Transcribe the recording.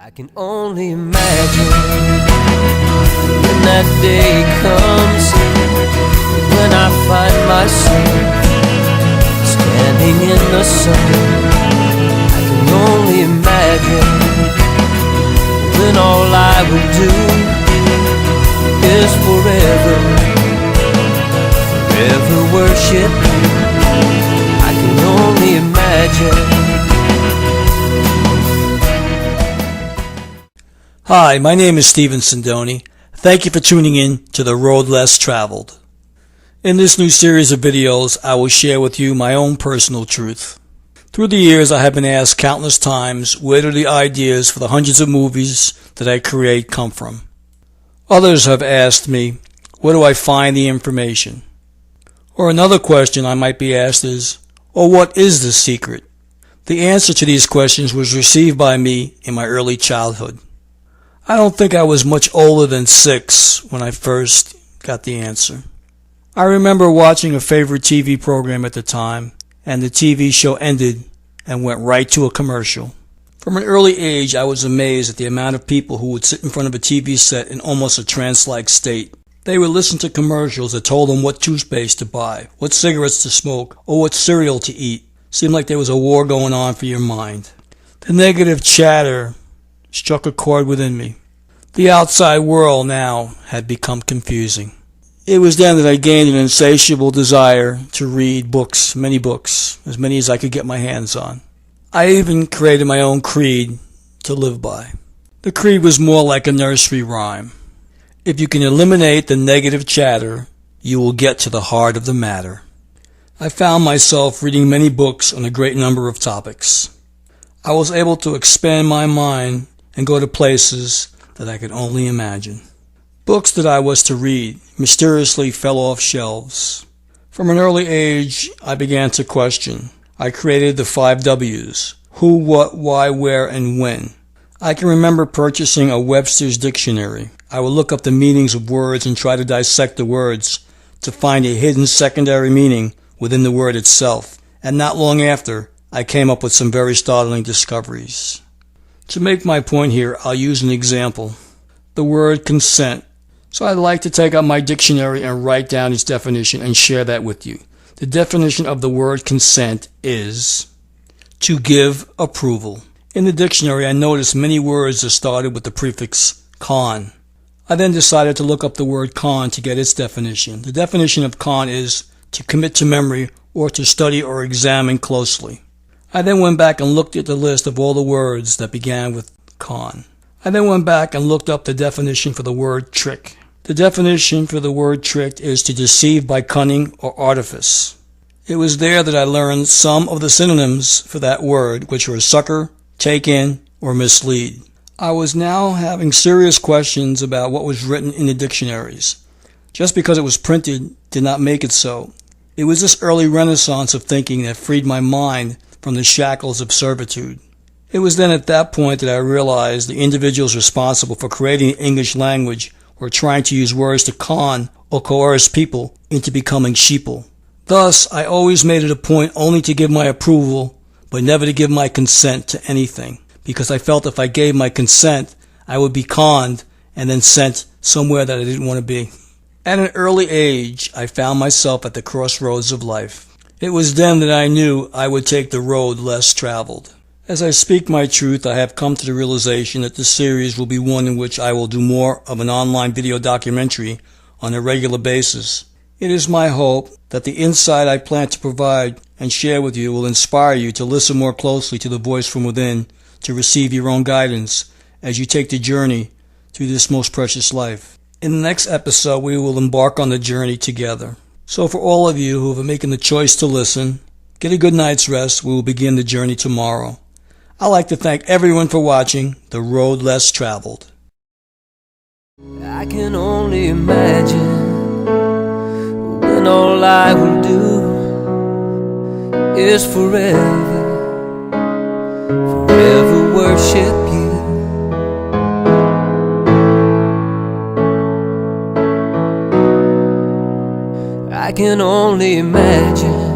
I can only imagine when that day comes, when I find myself standing in the sun. I can only imagine when all I will do is forever worship you. I can only imagine. Hi, my name is Sindoni. Thank you for tuning in to The Road Less Traveled. In this new series of videos, I will share with you my own personal truth. Through the years, I have been asked countless times, where do the ideas for the hundreds of movies that I create come from? Others have asked me, where do I find the information? Or another question I might be asked is, what is the secret? The answer to these questions was received by me in my early childhood. I don't think I was much older than 6 when I first got the answer. I remember watching a favorite TV program at the time, and the TV show ended and went right to a commercial. From an early age, I was amazed at the amount of people who would sit in front of a TV set in almost a trance-like state. They would listen to commercials that told them what toothpaste to buy, what cigarettes to smoke, or what cereal to eat. Seemed like there was a war going on for your mind. The negative chatter struck a chord within me. The outside world now had become confusing. It was then that I gained an insatiable desire to read books, many books, as many as I could get my hands on. I even created my own creed to live by. The creed was more like a nursery rhyme. If you can eliminate the negative chatter, you will get to the heart of the matter. I found myself reading many books on a great number of topics. I was able to expand my mind and go to places that I could only imagine. Books that I was to read mysteriously fell off shelves. From an early age, I began to question. I created the 5 W's: who, what, why, where, and when. I can remember purchasing a Webster's dictionary. I would look up the meanings of words and try to dissect the words to find a hidden secondary meaning within the word itself. And not long after, I came up with some very startling discoveries. To make my point here, I'll use an example. The word consent. So I'd like to take out my dictionary and write down its definition and share that with you. The definition of the word consent is to give approval. In the dictionary, I noticed many words that started with the prefix con. I then decided to look up the word con to get its definition. The definition of con is to commit to memory or to study or examine closely. I then went back and looked at the list of all the words that began with con. I then went back and looked up the definition for the word trick. The definition for the word tricked is to deceive by cunning or artifice. It was there that I learned some of the synonyms for that word, which were sucker, take in, or mislead. I was now having serious questions about what was written in the dictionaries. Just because it was printed did not make it so. It was this early renaissance of thinking that freed my mind from the shackles of servitude. It was then at that point that I realized the individuals responsible for creating the English language were trying to use words to con or coerce people into becoming sheeple. Thus, I always made it a point only to give my approval, but never to give my consent to anything, because I felt if I gave my consent, I would be conned and then sent somewhere that I didn't want to be. At an early age, I found myself at the crossroads of life. It was then that I knew I would take the road less traveled. As I speak my truth, I have come to the realization that this series will be one in which I will do more of an online video documentary on a regular basis. It is my hope that the insight I plan to provide and share with you will inspire you to listen more closely to the voice from within, to receive your own guidance as you take the journey through this most precious life. In the next episode, we will embark on the journey together. So for all of you who have making the choice to listen, get a good night's rest. We will begin the journey tomorrow. I'd like to thank everyone for watching The Road Less Traveled. I can only imagine when all I will do is forever worship you. I can only imagine